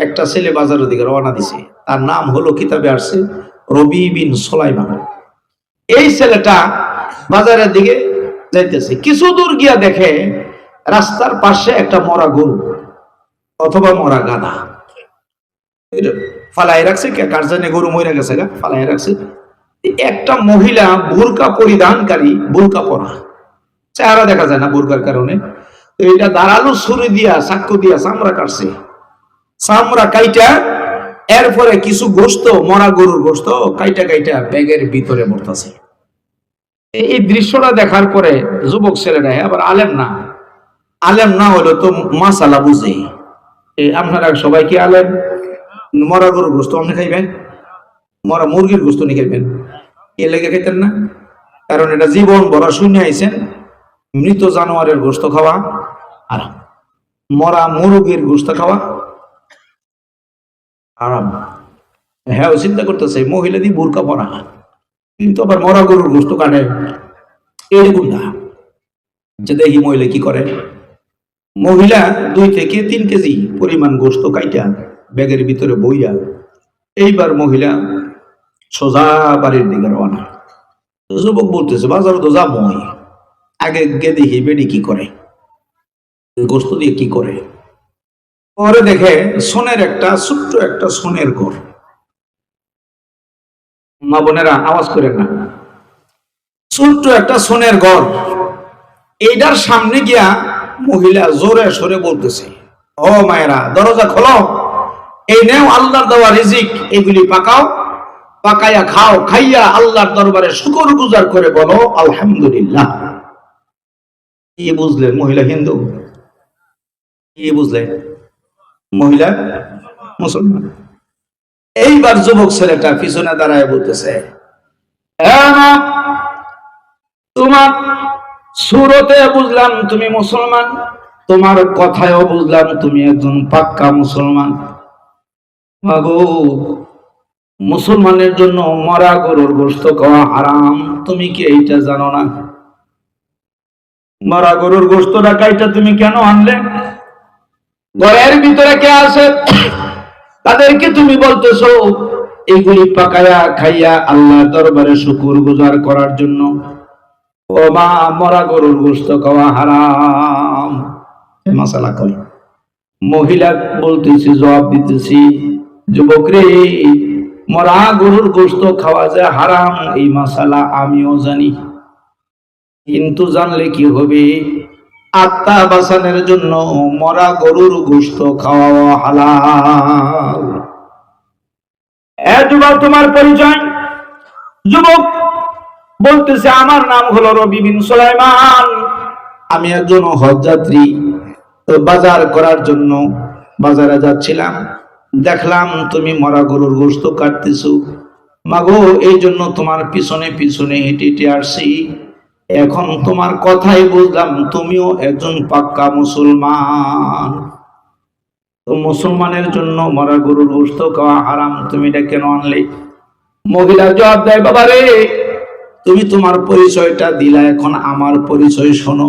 একটা ছেলে বাজারের দিকে রওনা দিছে, তার নাম হলো কিতাবে আসছে রবি বিন সুলাইমান। এই ছেলেটা বাজারের দিকে যাইতেছে, কিছু দূর গিয়া দেখে রাস্তার পাশে একটা মরা গরু অথবা মরা গাধা ফালাই রাখছে, কার জানে গরু মরে গেছে গা, ফালাই রাখছে। একটা মহিলা বোরকা পরিধানকারী, বোরকা পরা, চেহারা দেখা যায় না বোরকার কারণে, এটা দাঁড়ালো ছুরি দিয়া চাকু দিয়া চামড়া কাটছে, চামড়া কাইটা এরপরে কিছু গোস্ত, মরা গরুর গোস্ত কাইটা কাইটা ব্যাগের ভিতরে ভরতাছে। এই দৃশ্যটা দেখার পরে যুবক ছেলেরা, আবার আলেম না, আলেম না হলে তো মাসালা বুঝে, আপনারা সবাই কি আলেম? মরা গরুর গোস্ত আপনি খাইবেন, মরা মুরগির গোস্ত নিয়ে খাইবেন, এ লেগে খাইতেন না? কারণ এটা জীবন ভরা শূন্য আইছেন, মৃত জানোয়ারের গোস্ত খাওয়া আরাম, মরা মুরগির গোস্ত খাওয়া আরাম। হ্যাঁ, চিন্তা করতেছে মহিলা দিয়ে বোরকা পরা, কিন্তু আবার মরা গরুর গোস্ত কাটে, এরকম না। যে দেখি মহিলা কি করে, মহিলা 2 থেকে 3 কেজি পরিমাণ গোস্ত কাইটা ব্যাগের ভিতরে বইয়া এইবার মহিলা সোজা বাড়ির দিকে রওনা। যুবক বলতেছে বাজারে তো যাবই, আগে গিয়ে দেখি বেডি কি করে, গোস্ত দিয়ে কি করে। পরে দেখে সোনের একটা ছোট্ট একটা সোনের ঘর, মা বোনেরা আওয়াজ করেন না, ছোট্ট একটা সোনের ঘর, এইটার সামনে গিয়া মহিলা জোরে সরে বলতেছে, ও মায়েরা দরজা খোলো, এই নেও আল্লাহর দেওয়া রিজিক, এগুলি পাকাও, পাকাইয়া খাও, খাইয়া আল্লাহর দরবারে শুকরগুজার করে বলো আলহামদুলিল্লাহ। কি বুঝলেন? মহিলা হিন্দু। কি বুঝলেন? মহিলা মুসলমান। এইবার যুবক ছেলেটা পিছনে দাঁড়ায় বলতেছে, তোমার সুরতে বুঝলাম তুমি মুসলমান, তোমার কথায়ও বুঝলাম তুমি একজন পাক্কা মুসলমান। মাগো, মুসলমানের জন্য মরা গরুর গোশত খাওয়া হারাম, তুমি কি এইটা জানো না? মরা গরুর গোশতটা কাইটা তুমি কেন আনলে? ঘরের ভিতরে কে আছে তাদেরকে তুমি বলতেছো এগুলি পাকায়া খাইয়া আল্লাহর দরবারে শুকর গুজার করার জন্য। ও মা, মরা গরুর গোশত খাওয়া হারাম। মাসালা কই? মহিলা বলতেছি, জবাব দিতেছি, যুবক রে, মরা গরুর গোশত খাওয়া যে হারাম এই মাসালা আমিও জানি, কিন্তু জানলে কি হবে? আত্মা বাঁচানোর জন্য মরা গরুর গোশত খাওয়া হালাল। যুবক, তোমার পরিচয়? যুবক বলতেছে, আমার নাম হলো রবি বিন সুলাইমান, আমি একজন হজযাত্রী, বাজার করার জন্য বাজারে যাচ্ছিলাম, দেখলাম তুমি মরা গরুর গোশত কাটতেছো, মাগো এই জন্য তোমার পিছনে পিছনে হেঁটে হেঁটে আসছি। এখন তোমার কথাই বুঝলাম তুমিও একজন পাক্কা মুসলমান। তো মুসলমানের জন্য মরা গরুর গোশত খাওয়া হারাম, তুমি এটা কেন আনলে? মহিলা জবাব দেয়, বাবা রে, তুমি তোমার পরিচয়টা দিলা, এখন আমার পরিচয় শোনো।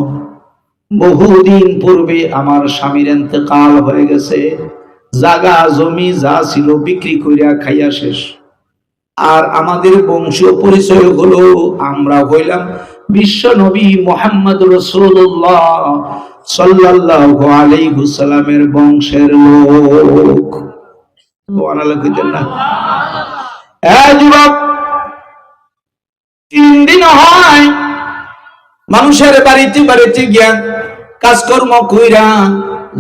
বহুদিন পূর্বে আমার স্বামীর ইন্তেকাল হয়ে গেছে, জায়গা জমি যা ছিল বিক্রি করিয়া খাইয়া শেষ। আর আমাদের বংশীয় পরিচয় হলো আমরা হইলাম বিশ্ব নবী মুহাম্মদ রাসূলুল্লাহ সাল্লাল্লাহু আলাইহি ওয়াসাল্লামের বংশের লোক। সুবহানাল্লাহ কইতেন না? যুবক, 3 দিন হয় মানুষের বাড়িতে বাড়িতে গিয়া কাজকর্ম কইরা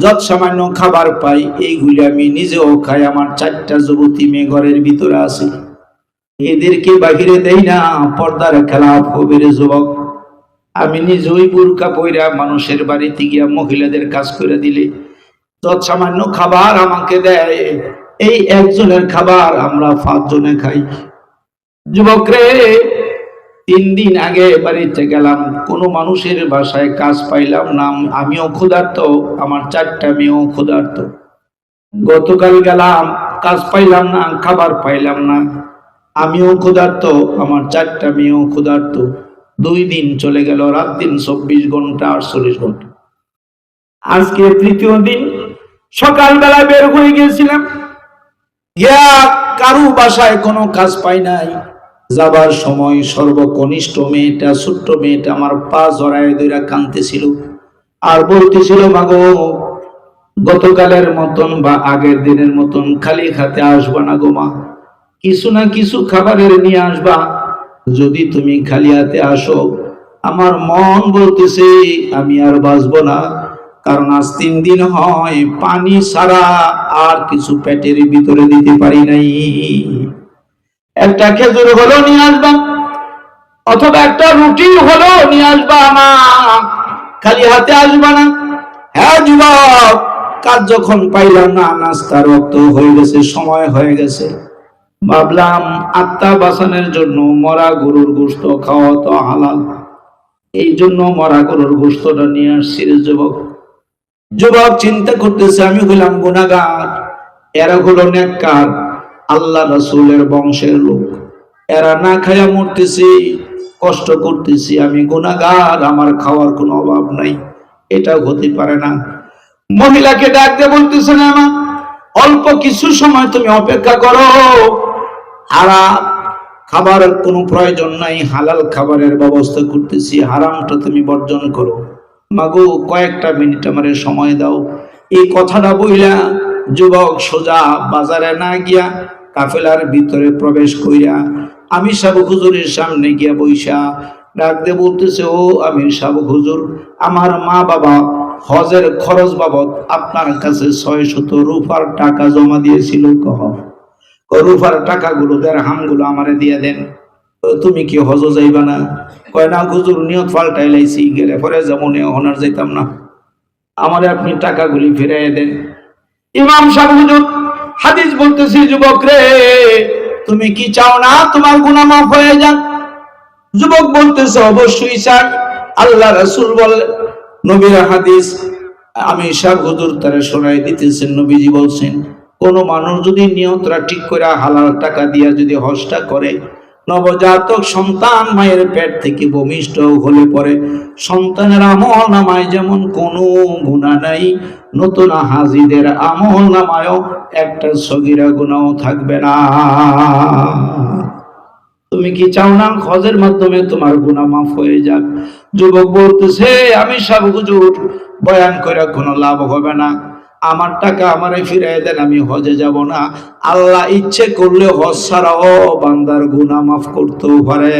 যত সামান্য খাবার পাই এইগুলি আমি নিজেও খাই। আমার 4টা যুবতী মেয়ে ঘরের ভিতরে আছে, এদেরকে বাহিরে দেই না, পর্দার খেলাফ হবে রে যুবক। আমি নিজেই বুরকা পইরা মানুষের বাড়িতে গিয়া মহিলাদের কাজ করে দিলে যত সামান্য খাবার আমাকে দেয়, এই একজনের খাবার আমরা 5 জনে খাই। যুবক রে, 3 দিন আগে বাড়িতে গেলাম, কোনো মানুষের বাসায় কাজ পাইলাম না, আমিও ক্ষুধার্ত, আমার 4টা মেয়েও ক্ষুধার্ত। গতকাল গেলাম, কাজ পাইলাম না, খাবার পাইলাম না, আমিও ক্ষুধার্ত, আমার 4টা মেয়েও ক্ষুধার্ত। 2 দিন চলে গেল, রাত দিন 24 ঘন্টা 48 ঘন্টা। আজকে 3য় দিন, সকালবেলা বের হয়ে গিয়েছিলাম, গিয়া কারু বাসায় কোনো কাজ পাই নাই। যাবার সময় সর্বকনিষ্ঠ মেয়েটা, ছোট্ট মেয়েটা আমার পা জড়ায় ধইরা কাঁদতেছিল আর বলতেছিল, মাগো গতকালের মতন বা আগের দিনের মতন খালি হাতে আসবা না গো মা, কিছু না কিছু খাবারের নিয়ে আসবা। যদি তুমি খালি হাতে আসো, আমার মন বলতেছে আমি আর বাঁচবো না, কারণ আজ 3 দিন হয় পানি ছাড়া আর কিছু পেটের ভিতরে দিতে পারি নাই। একটা খেজুর হলো নিয়ে আসবা, অথবা একটা রুটি হলো নিয়ে আসবা, মা খালি হাতে আসবা না। হ্যাঁ যুবক, কাজ যখন পাইলাম না, নাস্তার রক্ত হয়ে গেছে, সময় হয়ে গেছে, ভাবলাম আত্মা বাঁচানোর জন্য মরা গরুর গোশত খাওয়া তো হালাল, এই জন্য মরা গরুর গোশতটা নিয়ে আসছি রে যুবক। যুবক চিন্তা করতেছে আমি হইলাম গুনাহগার, এরা হলো নেককার, আল্লাহ রাসূলের বংশের লোক, এরা না খায়া মরতেছে, কষ্ট করতেছি, আমি গুনাহগার, আমার খাওয়ার কোনো অভাব নাই, এটা হতে পারে না। মহিলাকে ডাক দিয়ে বলতেছে, না মা, অল্প কিছু সময় তুমি অপেক্ষা করো, হারাম খাবারের কোনো প্রয়োজন নাই, হালাল খাবারের ব্যবস্থা করতেছি, হারামটা তুমি বর্জন করো। মাগো কয়েকটা মিনিট আমারে সময় দাও। এই কথাটা বইলা যুবক সোজা বাজারে না গিয়া কাফেলার ভিতরে প্রবেশ কইরা আমির সাহেব হুজুরের সামনে গিয়া বইসা ডাক দিয়ে বলতেছে, ও আমির সাহেব হুজুর, আমার মা বাবা হজের খরচ বাবদ আপনার কাছে 600 রুপার টাকা জমা দিয়েছিল, কহ রুপার টাকাগুলো, দেরহামগুলো আমারে দিয়ে দেন। তুমি কি হজ যাইবা না? কয় না হুজুর, নিয়ত পাল্টাই লাইছি, গেলে পরে যেমন হনার যাইতাম না, আমারে আপনি টাকাগুলি ফিরাইয়া দেন। ইমাম সাহেব হুজুর হাদিস বলতেছি, যুবক রে তুমি কি চাও না তোমার গুনাহ মাফ হয়ে যাক? যুবক বলতেছে অবশ্যই চাই। আল্লাহ রাসূল বলেন, নবীর হাদিস আমি সাহেব হুজুর তারে শোনাই দিতেছেন, নবীজি বলছেন, কোন মানুষ যদি নিয়তরা ঠিক করে হালাল টাকা দিয়া যদি হজটা করে, নবজাতক সন্তান মায়ের পেট থেকে ভূমিষ্ঠ হলে পরে সন্তানের আমল নামায় যেমন কোনো গুনাহ নাই, নতুন হাজিদের আমল নামায়ও একটা সগীরা গুনাহ থাকবে না। তুমি কি চাও না হজের মাধ্যমে তোমার গুনাহ মাফ হয়ে যাক? যুবক বলতেছে, আমি সাহেব হুজুর বয়ান করে কোনো লাভ হবে না, আমার টাকা আমারে ফিরাই দেন, আমি হজে যাব না। আল্লাহ ইচ্ছে করলে হজ ছাড়াও বান্দার গুনাহ মাফ করতেও পারে,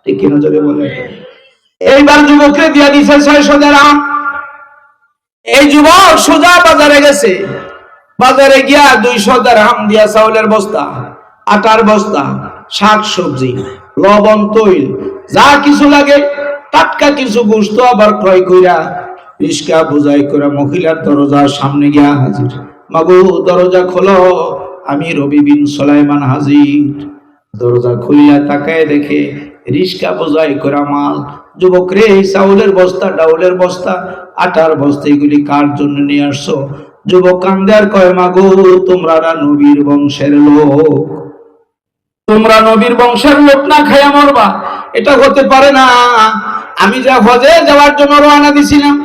ঠিক কিনা জোরে বলে। এইবার যুবককে দিয়া দিছে 600 দিরহাম। এই যুবক সোজা বাজারে গেছে, বাজারে গিয়া 200 দিরহাম দিয়া চাউলের বস্তা, আটার বস্তা, শাক সবজি, লবণ, তৈল, যা কিছু লাগে টাটকা কিছু গোশত আবার ক্রয় কইরা রিস্কা বুঝাই করে মহিলার দরজার সামনে গিয়া হাজির। মাগো দরজা খোলো, আমি রবি বিন সুলাইমান হাজির। দরজা খুলিয়া তাকায় দেখে রিস্কা বোঝাই করা মাল। যুবক রে, এই চাউলের বস্তা, ডাউলের বস্তা, আটার বস্তা, এগুলি কার জন্য নিয়ে আসছো? যুবক কান্দে আর কয়, মাগো তোমরা নবীর বংশের লোক, তোমরা নবীর বংশের লোক না খাইয়া মরবা, এটা হতে পারে না। আমি যা হজে যাওয়ার জন্য রওনা দিছিলাম,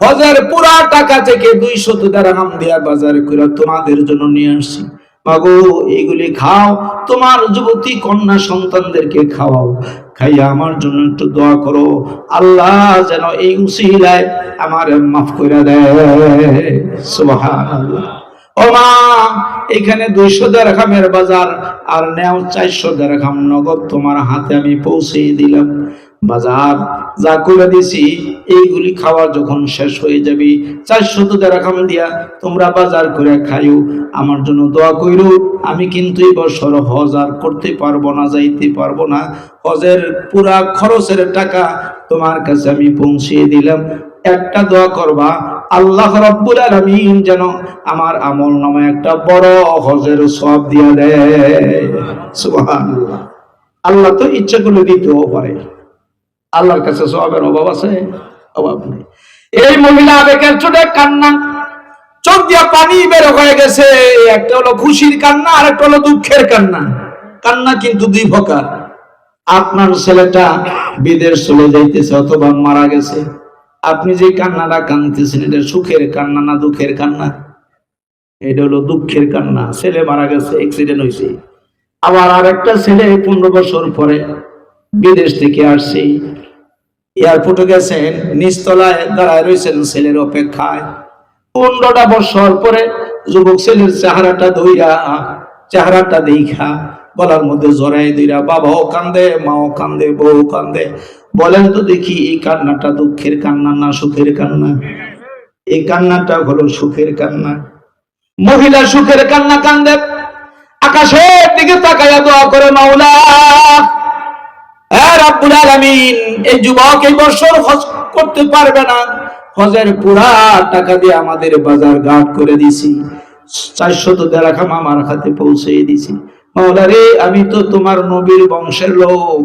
হজের পুরা টাকা থেকে 200 দিরহাম দিয়া বাজারে করে তোমাদের জন্য নিয়ে আসছি। মাগো এইগুলি খাও, তোমার যুবতী কন্যা সন্তানদেরকে খাওয়াও, খাইয়া আমার জন্য একটু দোয়া করো, আল্লাহ যেন এই উসিলায় আমার মাফ করে দেয়। সুবহানাল্লাহ। ও মা, এখানে 200 দিরহামের বাজার, আর নেও 400 দিরহাম নগদ তোমার হাতে আমি পৌঁছে দিলাম। বাজার যা করে দিছি এইগুলি খাওয়া যখন শেষ হয়ে যাবে, 400 দিরহাম দিয়া তোমরা বাজার করে খাইও, আমার জন্য দোয়া কইরো। আমি কিন্তু এই বছর হজ আর করতে পারবো না, যাইতে পারবো না, হজের পুরা খরচের টাকা তোমার কাছে আমি পৌঁছে দিলাম। একটা দোয়া করবা, আল্লাহ রাব্বুল আলামিন যেন আমার আমলনামায় একটা বড় হজের সওয়াব দিয়ে দেয়। সুবহানাল্লাহ। আল্লাহ তো ইচ্ছা করলে দিতেও পারে, আল্লাহর কাছে সওয়াবের অভাব আছে? অভাব নেই। এই মহিলা আবেগের চোটে কান্না, চোখ দিয়া পানি বের হয়ে গেছে। একটা হলো খুশির কান্না, আর একটা হলো দুঃখের কান্না। কান্না কিন্তু দুই প্রকার। আপনার ছেলেটা বিদেশ চলে যাইতেছে অথবা মারা গেছে, আপনি যে কান্নাটা কাঁদতেছেন, এটা সুখের কান্না না দুঃখের কান্না? এটা হলো দুঃখের কান্না। ছেলে মারা গেছে, অ্যাক্সিডেন্ট হয়েছে। আবার আরেকটা ছেলে 15 বছর পরে বিদেশ থেকে আসছে, এয়ারপোর্টে গেছেন, নিচতলায় দাঁড়ায় রয়েছেন ছেলের অপেক্ষায়। 15টা বছর পরে যুবক ছেলের চেহারাটা দেখা গলার মধ্যে জড়াই দিরা, বাবাও কান্দে, মাও কান্দে, বউ কান্দে। বলেন তো দেখি, এই কান্নাটা দুঃখের কান্না না সুখের কান্না? এই কান্নাটা হলো সুখের কান্না। মহিলা সুখের কান্না কান্দে, আকাশের দিকে তাকায়া দোয়া করে, মাওলা রাব্বুল আলামিন, এই যুবক এই বছর হজ করতে পারবে না, হজের পুরা টাকা দিয়ে আমাদের বাজার ঘাট করে দিছি, 400 দেড়াখাম আমার হাতে পৌঁছে দিছি। মাওলা রে, আমি তো তোমার নবীর বংশের লোক,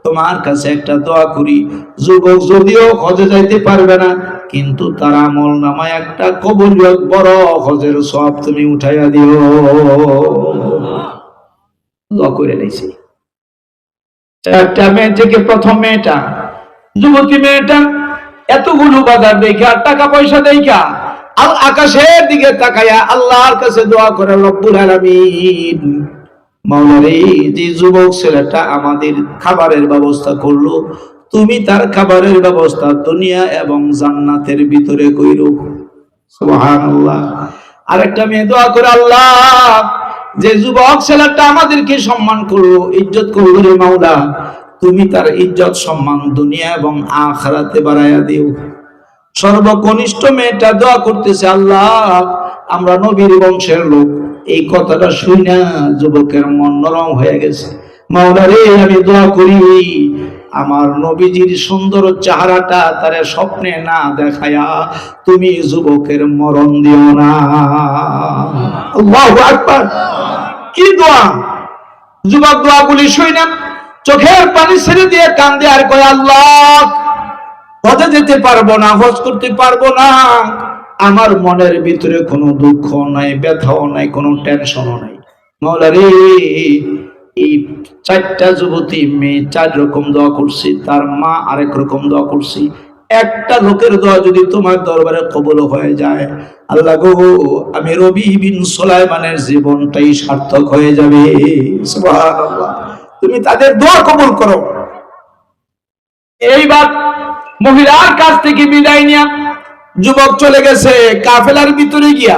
তোমার কাছে একটা দোয়া করি, যুবক যদিও হজে যাইতে পারবে না, কিন্তু তার আমল নামায় একটা কবুলিয়ত বড় হজের সওয়াব তুমি উঠাইয়া দিও। দোয়া করে নিয়েছি। চারটা মেয়ে থেকে প্রথম মেয়েটা, যুবতী মেয়েটা, এতগুলো বাজার দেখা, টাকা পয়সা দেখা, আকাশের দিকে তাকায়া আল্লাহর কাছে দোয়া করে, রব্বুল আলামিন, মাওলা রে, যে যুবক ছেলেটা আমাদের খাবারের ব্যবস্থা করলো, তুমি তার খাবারের ব্যবস্থা দুনিয়া এবং জান্নাতের ভিতরে কইরো। সুবহানাল্লাহ। আরেকটা মেয়ে দোয়া করে, আল্লাহ, যে যুবক ছেলেটা আমাদেরকে সম্মান করলো, ইজ্জত করলো রে মাওলা, তুমি তার ইজ্জত সম্মান দুনিয়া এবং আখিরাতে বাড়াইয়া দিও। সর্বকনিষ্ঠ মেয়েটা দোয়া করতেছে, আল্লাহ, আমরা নবীর বংশের লোক। এই কথাটা শুনে যুবকের মন নরম হয়ে গেছে। মাওলা রে, আমি দোয়া করি, আমার নবীজির সুন্দর চেহারাটা তারে স্বপ্নে না দেখায়া তুমি যুবকের মরণ দিও না। আল্লাহু আকবার। কি দোয়া! যুবক দোয়াগুলি শুনে চোখের পানি ছেড়ে দিয়ে কান্দে আর কয়, আল্লাহ, হজে যেতে পারবো না, হজ করতে পারবো না, আমার মনের ভিতরে কোনো দুঃখ নাই, ব্যথাও নাই, কোনো টেনশনও নাই। মাওলা রে, এই 4টা যুবতী মেয়ে 4 রকম দোয়া করছি, তার মা আরেক রকম দোয়া করছি। একটা লোকের দোয়া যদি তোমার দরবারে কবুল হয়ে যায়, আল্লাহ গো, আমি রবি বিন সুলাইমানের জীবনটাই সার্থক হয়ে যাবে। সুবহানাল্লাহ। তুমি তাদের দোয়া কবুল করো। এইবার মহিলার কাছ থেকে বিদায় নিয়ে যুবক চলে গেছে কাফেলার ভিতরে গিয়া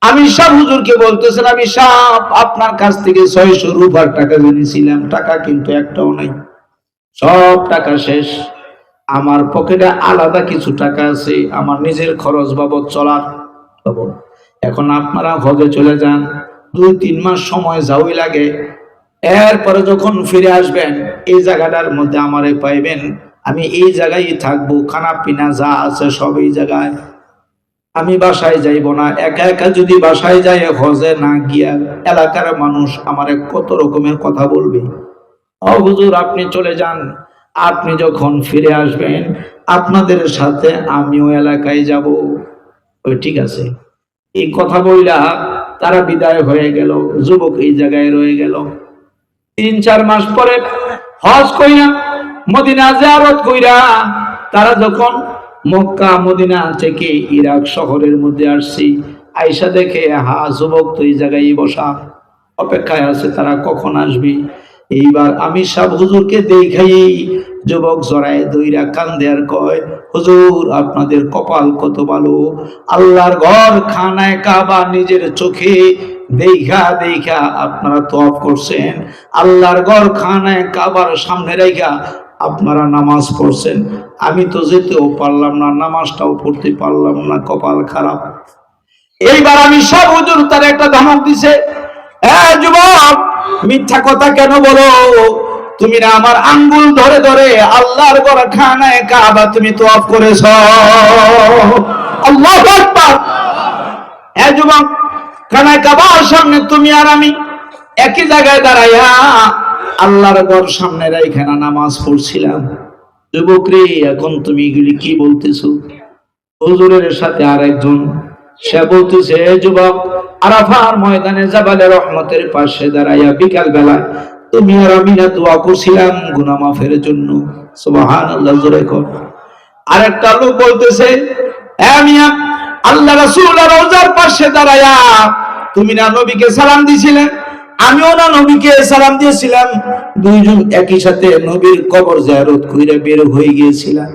আমি সাহ হুজুরকে বলতেছেন, আমি সাহ, আপনার কাছ থেকে 600 রুপার টাকা জেনেছিলাম, টাকা কিন্তু একটাও নাই, সব টাকা শেষ। আমার পকেটে আলাদা কিছু টাকা আছে আমার নিজের খরচ বাবদ চলার। এখন আপনারা হজে চলে যান, 2-3 মাস সময় যাওয়াই লাগে। এরপরে যখন ফিরে আসবেন, এই জায়গাটার মধ্যে আমারে পাইবেন, আমি এই জায়গায় থাকবো, খানা পিনা যা আছে সব এই জায়গায়, আমি বাসায় যাইব না। একা একা যদি বাসায় যায়, হজে না গিয়া এলাকার মানুষ আমারে কত রকমের কথা বলবে। ও হুজুর, আপনি চলে যান, আপনি যখন ফিরে আসবেন আপনাদের সাথে আমিও এলাকায় যাব। ওই ঠিক আছে। এই কথা বইলা তারা বিদায় হয়ে গেল, যুবক এই জায়গায় রয়ে গেল। 3-4 মাস পরে হজ কইরা মদিনা জিয়ারত কইরা তারা যখন মক্কা মদিনা থেকে ইরাক শহরের মধ্যে আসছি, আয়েশা দেখে, হা, যুবক তো এই জায়গায় বসা, অপেক্ষায় আছে তারা কখন আসবে। এইবার আমি সাহ হুজুরকে দেখাই, যুবক জড়ায় দইরা কান্দে আর কয়, হুজুর, আপনাদের কপাল কত ভালো, আল্লাহর ঘর খানায় কাবা নিজের চোখে দেখা দেখা আপনারা তওয়াফ করছেন, আল্লাহর ঘর খানায় কাবার সামনে রেখা আপনারা নামাজ পড়ছেন, আমি তো যেতেও পারলাম না, নামাজটাও পড়তে পারলাম না, কপাল খারাপ। এইবার আমি সাহ হুজুর তার একটা ধমক দিছে, যুবক, মিথ্যা কথা কেন বলো? তুমি না আমার আঙ্গুল ধরে ধরে আল্লাহর ঘর খানায় কাবা তুমি তওয়াফ করেছ। আল্লাহু আকবার। যুবক, খানায় কাবার সামনে তুমি আর আমি একই জায়গায় দাঁড়াইয়া আল্লাহর ঘর সামনে রেখে নামাজ পড়ছিলাম। যুবক রে, এখন তুমি এগুলি কি বলতেছো? হুজুরের সাথে আর একজন, সে বলতেছে, যুবক, আরাফার ময়দানে জাবালে রহমতের পাশে দাঁড়াইয়া বিকাল বেলা তুমি আর আমি না দোয়া করছিলাম গুনাহ মাফের জন্য। সুবহানাল্লাহ, জোরে কর। আরেকটা লোক বলতেছে, মিয়া, আল্লাহ রাসূল রওজার পাশে দাঁড়ায়া তুমি না নবীকে সালাম দিয়েছিলে, আমিও না নবীকে সালাম দিয়েছিলাম, দুইজন একই সাথে নবীর কবর জিয়ারত কইরা বের হয়ে গিয়েছিলাম।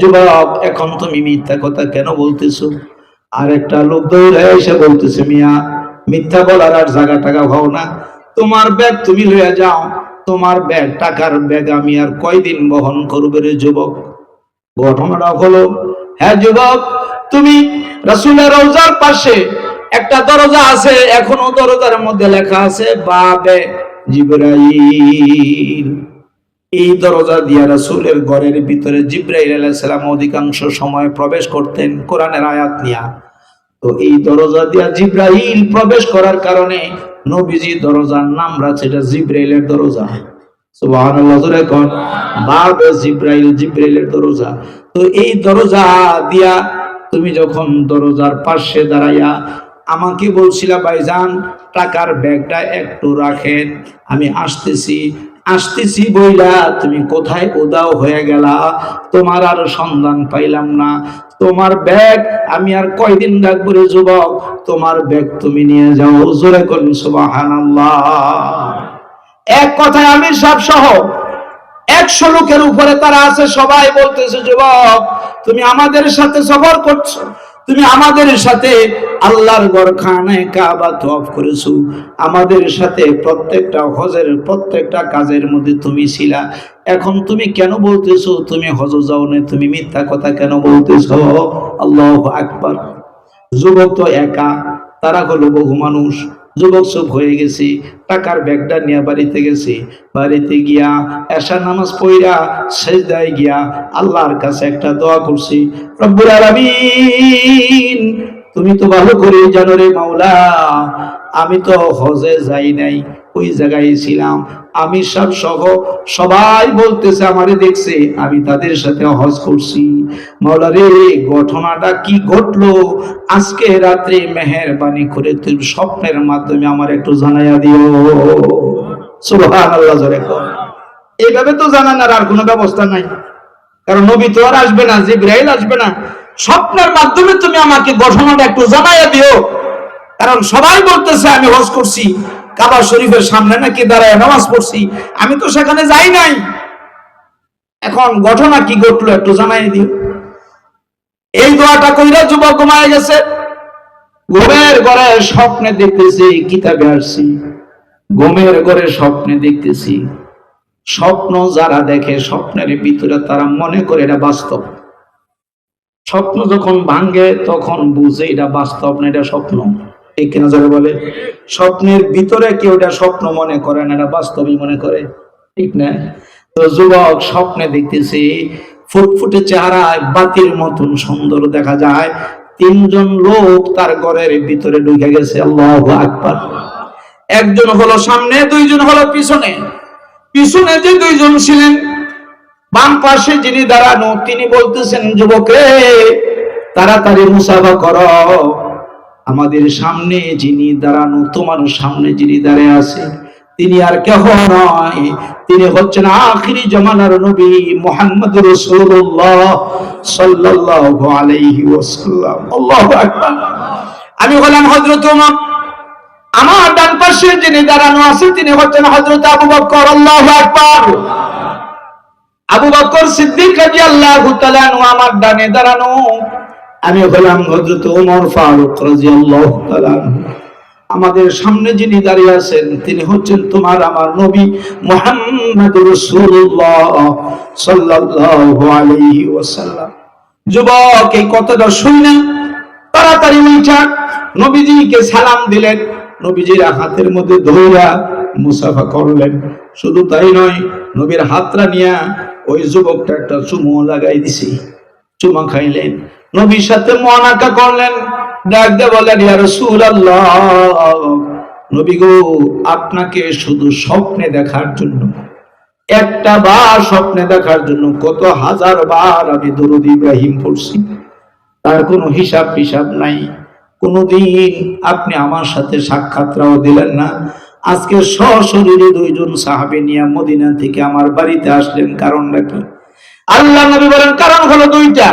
যুবক, এখন তুমি মিথ্যা কথা কেন বলতেছো? আর একটা লোক দৌড়ে এসে বলতেছে, মিয়া মিথ্যা বলার আর জায়গা টাকা হও না, তোমার ব্যাগ তুমি লইয়া যাও, তোমার ব্যাগ, টাকার ব্যাগ আমি আর কয়দিন বহন করবে রে যুবক। ঘটনাটা হলো, হ্যাঁ যুবক, তুমি রাসূলের রওজার পাশে একটা দরজা আছে, এখনো দরজার মধ্যে লেখা আছে বাবে জিবরাইল। এই দরজা দিয়া রাসূলের ঘরের ভিতরে জিবরাইল আলাইহিস সালাম অধিকাংশ সময় প্রবেশ করতেন কোরআনের আয়াত নিয়া। তো এই দরজা দিয়া জিবরাইল প্রবেশ করার কারণে নবীজি দরজার নাম রাখছে এটা জিবরাইলের দরজা। সুবহানাল্লাহ, জোরে কোন বাবে জিবরাইল, জিবরাইলের দরজা। তো এই দরজা দিয়া তুমি যখন দরজার পাশে দাঁড়াইয়া আমাকে বলছিলা, ভাইজান টাকার ব্যাগটা একটু রাখেন, আমি আসতেছি আসতেছি বইলা তুমি কোথায় উধাও হয়ে গেলা, তোমার আর সন্ধান পাইলাম না। তোমার ব্যাগ আমি আর কয়দিন রাখবো রে যুবক, তোমার ব্যাগ তুমি নিয়ে যাও। জোরে করুন সুবহানাল্লাহ। এক কথায় আমি সব সহ 100 লোকের উপরে তারা আছে, সবাই বলতেছে, যুবক তুমি আমাদের সাথে সফর করছো, তুমি আমাদের সাথে আল্লাহর ঘরখানায় কাবা তওয়াফ করেছো, আমাদের সাথে প্রত্যেকটা হজের প্রত্যেকটা কাজের মধ্যে তুমি ছিলা, এখন তুমি কেন বলতেছো তুমি হজ যাও না? তুমি মিথ্যা কথা কেন বলতেছো? আল্লাহু আকবার। যুবক তো একা, তারা হলো বহু মানুষ। যুবক চুপ হয়ে গেছে, টাকার ব্যাগটা নিয়ে বাড়িতে গেছে। বাড়িতে গিয়া এশার নামাজ পড়া সিজদায় গিয়া আল্লাহর কাছে একটা দোয়া করছি, রব্বুল আলামিন তুমি তো ভালো করে জানো রে মাওলা, আমি তো হজে যাই নাই, ওই জায়গায় ছিলাম, আমি সব সহ সবাই বলতেছে আমারে দেখছে আমি তাদের সাথে হজ করছি। মাওলা রে, ঘটনাটা কি ঘটলো আজকে রাত্রে মেহেরবানি করে তুমি স্বপ্নের মাধ্যমে আমার একটু জানাইয়া দিও। সুবহানাল্লাহ, জোরে কর। এইভাবে তো জানানোর আর কোনো ব্যবস্থা নাই, কারণ নবী তো আর আসবে না, জিবরাইল আসবে না, স্বপ্নের মাধ্যমে তুমি আমাকে ঘটনাটা একটু জানাইয়া দিও। কারণ সবাই বলতেছে আমি হজ করছি, কাবা শরীফের সামনে নাকি দাঁড়ায় নামাজ পড়ছি, আমি তো সেখানে যাই নাই, এখন ঘটনা কি ঘটলো একটু জানাই দিও। এই দোয়াটা কইরা যুবক ঘুমায় গেছে। ঘুমের ঘরে স্বপ্নে দেখতেছি, কিতাবে আসছি, ঘুমের ঘরে স্বপ্নে দেখতেছি। স্বপ্ন যারা দেখে স্বপ্নের ভিতরে তারা মনে করে এটা বাস্তব। স্বপ্ন যখন ভাঙ্গে তখন বুঝে এটা বাস্তব না, এটা স্বপ্ন। ঠিক কিনা যারা বলে, স্বপ্নের ভিতরে কেউ এটা স্বপ্ন মনে করে না, এটা বাস্তবই মনে করে, ঠিক না? তো যুবক স্বপ্নে দেখতেছি ফুটফুটে চেহারায় বাতির মতন সুন্দর দেখা যায়, 3 জন লোক তার ঘরের ভিতরে ঢুকে গেছে। আল্লাহু আকবার। একজন হলো সামনে, 2 জন হলো পিছনে। পিছনে যে 2 জন ছিলেন, বাম পাশে যিনি দাঁড়ানো তিনি বলতেছেন, যুবক রে তাড়াতাড়ি মুসাফা করো, আমাদের সামনে যিনি দাঁড়ানো, তোমার সামনে যিনি দাঁড়িয়ে আছে তিনি আর কেহ নয়, তিনি হচ্ছেন আখিরি জামানার নবী মুহাম্মদ রাসূলুল্লাহ সাল্লাল্লাহু আলাইহি ওয়াসাল্লাম। আল্লাহু আকবার। আমি হলাম হযরত ওমর, আমার ডান পাশে যিনি দাঁড়ানো আছে তিনি হচ্ছেন হযরত আবু বকর। আল্লাহু আকবার। আবু বকর সিদ্দিক রাদিয়াল্লাহু তাআলা আনহু আমার ডানে দাঁড়ানো, আমি হলাম হযরত ওমর ফারুক রাদিয়াল্লাহু তাআলা আনহু। আমাদের সামনে যিনি দাঁড়িয়ে আছেন তিনি হচ্ছেন তোমার আমার নবী মুহাম্মদুর রাসূলুল্লাহ সাল্লাল্লাহু আলাইহি ওয়াসাল্লাম। যুবক এই কথাটা শুনে তাড়াতাড়ি উঠা নবীজিকে সালাম দিলেন, নবীজির হাতের মধ্যে ধইরা মুসাফা করলেন। শুধু তাই নয়, নবীর হাতটা নিয়ে ওই যুবকটা একটা চুমু লাগাই দিছি, চুমা খাইলেন, নবীর সাথে মুআনাকা করলেন, ডাক দিয়ে বললেন, ইয়া রাসূলুল্লাহ, নবী গো আপনাকে শুধু স্বপ্নে দেখার জন্য, একটা বার স্বপ্নে দেখার জন্য কত হাজার বার আমি দরুদ ইব্রাহিম পড়ছি, তার কোনো হিসাব পিসাব নাই। কোনদিন আপনি আমার সাথে সাক্ষাৎটাও দিলেন না। আজকে সশরীরে 2 জন সাহাবী নিয়ে মদিনা থেকে আমার বাড়িতে আসলেন, কারণটা কি? আল্লাহ নবী বলেন কারণ হলো 2টা।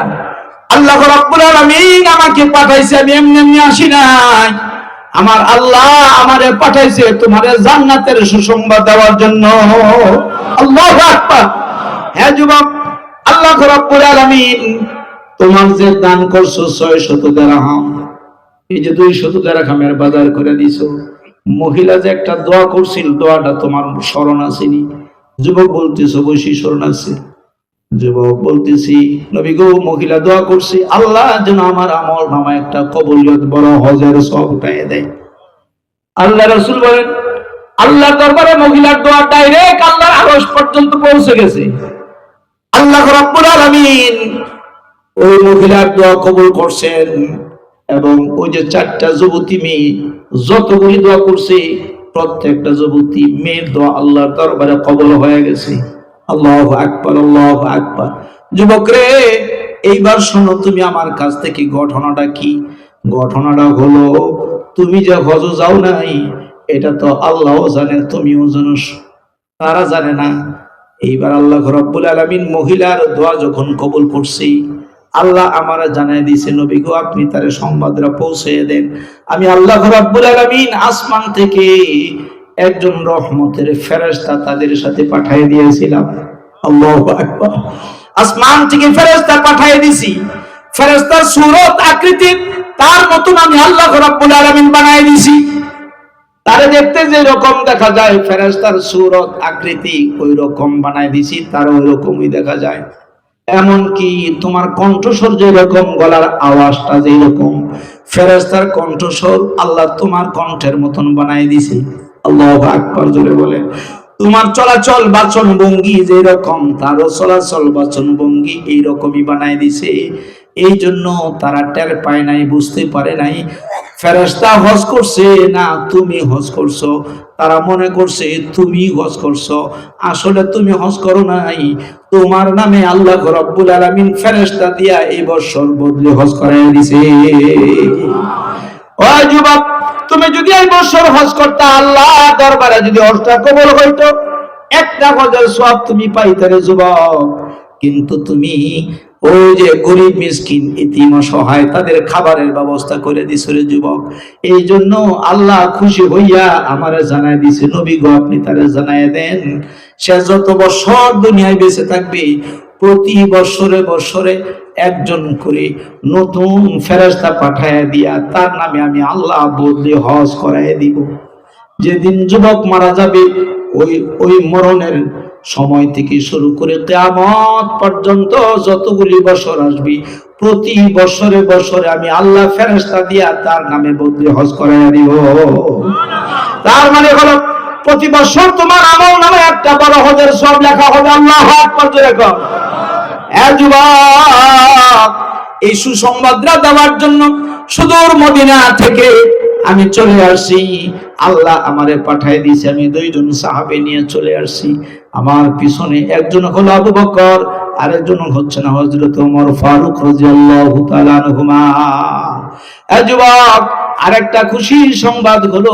আল্লাহ রাব্বুল আলামিন আমাকে পাঠাইছে, আমি এমনি এমনি আসি নাই। আমার আল্লাহ আমারে পাঠাইছে তোমারে জান্নাতের সুসংবাদ দেওয়ার জন্য। আল্লাহু আকবার। হ্যাঁ যুবক, আল্লাহ রাব্বুল আলামিন তোমার যে দান করছো 600 দিরহাম, এই যে 200 দিরহামের বাজার করে দিছো, মহিলা যে একটা দোয়া করছিল, দোয়াটা তোমার স্মরণ আসেনি? যুবক বলতেছো অবশ্যই স্মরণ আছে। যুবক বলতেছি নবী গো, মহিলা দোয়া করছে আল্লাহ যেন আমার আমল নামা একটা কবুলিয়ত বড় হজের সব উঠাইয়ে দেয়। আল্লাহ রাসূল বলেন আল্লাহর দরবারে মহিলার দোয়া ডাইরেক্ট আল্লাহর আরশ পর্যন্ত পৌঁছে গেছে। আল্লাহ রাব্বুল আলামিন ওই মহিলার দোয়া কবুল করছেন, এবং ওই যে 4টা যুবতী মেয়ে যতগুলি দোয়া করছে, প্রত্যেকটা যুবতী মেয়ের দোয়া আল্লাহর দরবারে কবুল হয়ে গেছে। আল্লাহু আকবার, আল্লাহু আকবার। যুবক রে, এইবার শোনো তুমি আমার কাছ থেকে ঘটনাটা কি। ঘটনাটা হলো, তুমি যে হজ যাও নাই এটা তো আল্লাহ জানে, তুমিও জানো, তারা জানে না। এইবার আল্লাহ রাব্বুল আলামিন মহিলার দোয়া যখন কবুল করছি, আল্লাহ আমারে জানাই দিয়েছে নবী গো, আপনি তারে সংবাদটা পৌঁছে দেন। আমি আল্লাহ রাব্বুল আলামিন আসমান থেকে একজন রহমতের ফেরেশতা তাদের সাথে পাঠিয়ে দিয়েছিলাম। আল্লাহু আকবার। আসমান থেকে ফেরেশতা পাঠিয়ে দিছি, ফেরেশতার সূরত আকৃতি তার মতন আমি আল্লাহ রাব্বুল আলামিন বানাই দিছি। তারে দেখতে যে রকম দেখা যায়, ফেরেশতার সূরত আকৃতি ওই রকম বানাই দিছি, তার ওই রকমই দেখা যায়। এমনকি তোমার কণ্ঠস্বর যেরকম, গলার আওয়াজটা যেরকম, ফেরেশতার কণ্ঠস্বর আল্লাহ তোমার কণ্ঠের মতন বানাই দিছে। আল্লাহু আকবার জোরে বলে। তোমার চলাচল বাচন ভঙ্গি যেরকম, তারও চলাচল বাচন ভঙ্গি এইরকমই বানাই দিছে। এই জন্য তারা টের পায় নাই, বুঝতে পারে নাই ফেরেশতা হজ করছে না তুমি হজ করছো। তারা মনে করছে তুমি হজ করছো, আসলে তুমি হজ করো নাই। তোমার নামে আল্লাহ রাব্বুল আলামিন ফেরেশতা দিয়া এই বছর বদলে হজ করায় দিছে। ও যুবক, তুমি যদি এই বছর হজ করতে, আল্লাহ দরবারে যদি হজটা কবুল হইতো, একটা হজের সওয়াব তুমি পাইতে রে যুবক। কিন্তু তুমি ওই যে গরিব মিসকিন ইতিম অসহায় তাদের খাবারের ব্যবস্থা করে দিছ রে যুবক। এই জন্য আল্লাহ খুশি হইয়া আমারে জানাই দিছে নবী গো, আপনি তারে জানাই দেন, সে যত বছর দুনিয়ায় বেঁচে থাকবে প্রতি বছরে বছরে একজন করে নতুন ফেরেশতা পাঠাইয়া দিয়া তার নামে আমি আল্লাহ বদলে হজ করাইয়া দিব। যেদিন যুবক মারা যাবে, ওই ওই মরণের সময় থেকে শুরু করে কিয়ামত পর্যন্ত যতগুলি বছর আসবে, প্রতি বছরে বছরে আমি আল্লাহ ফেরেশতা দিয়া তার নামে বদলে হজ করাইয়া দিব। তার মানে হলো প্রতি বছর তোমার আমল নামে একটা বড় হজের সওয়াব লেখা হবে। আল্লাহু আকবার জোরে কর। যুবক, এই সুসংবাদটা দেওয়ার জন্য সুদূর মদিনা থেকে আমি চলে আসছি। আল্লাহ আমারে পাঠায় দিয়েছে, আমি 2জন সাহাবী নিয়ে চলে আসছি। আমার পিছনে একজন হলো আবু বকর, আরেকজন হচ্ছে না হযরত ওমর ফারুক রাদিয়াল্লাহু তাআলা আনহুমা। যুবক, আরেকটা খুশির সংবাদ হলো,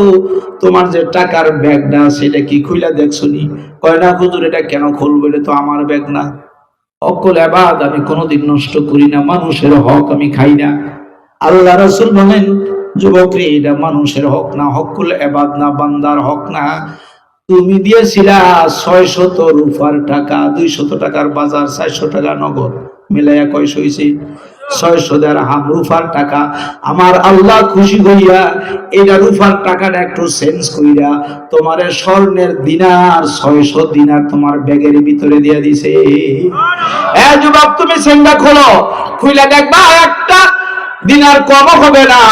তোমার যে টাকার ব্যাগটা সেটা কি খুলে দেখছনি? কয় না হুজুর, এটা কেন খুলবো, এটা তো আমার ব্যাগ না। অকল ইবাদ আমি কোনোদিন নষ্ট করি না, মানুষের হক আমি খাই না। আল্লাহ রাসূল বলেন যুবক রে, এটা মানুষের হক না, হকুল ইবাদ না, বান্দার হক না। তুমি দিয়েছিলা 600 রুফার টাকা, 200 টাকার বাজার, 400 টাকা নগদ, মিলাইয়া কয়শো হইছে? 600 দিরহাম রুফার টাকা। আমার আল্লাহ খুশি হইয়া এটা রুফার টাকাটা একটু চেঞ্জ কইরা তোমারে স্বর্ণের দিনার 600 দিনার তোমার ব্যাগের ভিতরে দিয়া দিছে। যুবক, তুমি সেন্ডা খোলো, খুইলা দেখবা একটা দিনার কম হবে না,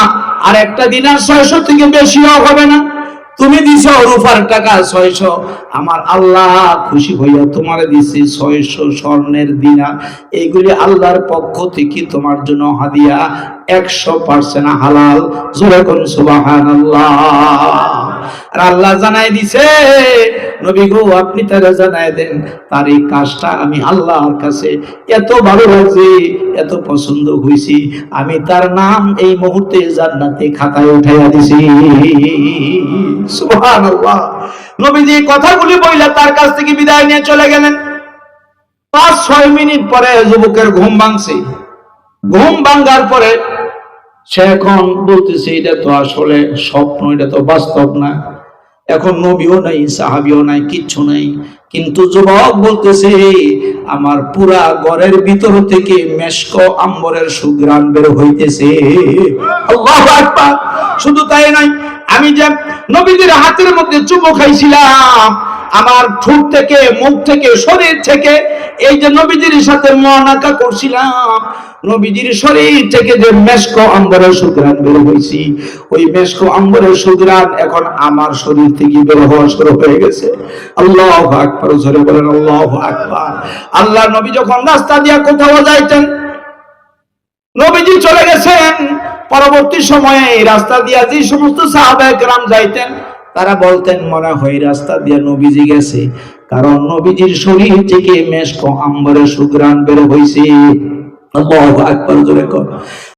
আর একটা দিনার 600 থেকে বেশিও হবে না। তুমি দিছো রুফার টাকা 600, আমার আল্লাহ খুশি হইয়া তোমারে দিছে 600 স্বর্ণের দিনার। এইগুলি আল্লাহর পক্ষ থেকে তোমার জন্য হাদিয়া, 100% হালাল। জোরে কোন সুবহানাল্লাহ। আর আল্লাহ জানাই দিছে নবী গো, আপনি তারা জানাই দেন, তার এই কাজটা আমি আল্লাহর কাছে এত ভালো লাগছে, এত পছন্দ হইছি, আমি তার নাম এই মুহূর্তে জান্নাতে খাতায় উঠাইয়া দিছি। সুবহানাল্লাহ। নবীজি কথাগুলি বইলা তার কাছ থেকে বিদায় নিয়ে চলে গেলেন। 5-6 মিনিট পরে যুবকের ঘুম ভাঙছে। ঘুম ভাঙার পরে সে এখন বলতেছে এটা তো আসলে স্বপ্ন, এটা তো বাস্তব না। এখন নবীও নাই, সাহাবীও নাই, কিচ্ছু নাই, কিন্তু যুবক বলতেছে আমার পুরা ঘরের ভিতর থেকে মেশক আম্বরের সুঘ্রাণ বের হইতেছে। আল্লাহু আকবার। শুধু তাই নয়, আমি যে নবীদের হাতের মধ্যে চুমো খাইছিলাম, আমার ঠোঁট থেকে, মুখ থেকে, শরীর থেকে এই যে নবীজির সাথে মুআনাকা করছিলাম, নবীজির শরীর থেকে যে মেশক আম্বরের সুঘ্রাণ বের হইছি, ওই মেশক আম্বরের সুঘ্রাণ এখন আমার শরীর থেকে বের হওয়া শুরু হয়ে গেছে। আল্লাহু আকবার, জোরে বলেন আল্লাহু আকবার। আল্লাহ নবী যখন রাস্তা দিয়া কোথাও যাইতেন, নবীজি চলে গেছেন, পরবর্তী সময়ে এই রাস্তা দিয়া যে সমস্ত সাহাবায়ে কেরাম যাইতেন, তারা বলতেন মনে হয় রাস্তা দিয়া নবীজি গেছে, কারণ নবীজির শরীর থেকে মেশক আম্বরের সুঘ্রাণ বের হইছে। আল্লাহু আকবার, জোরে কর।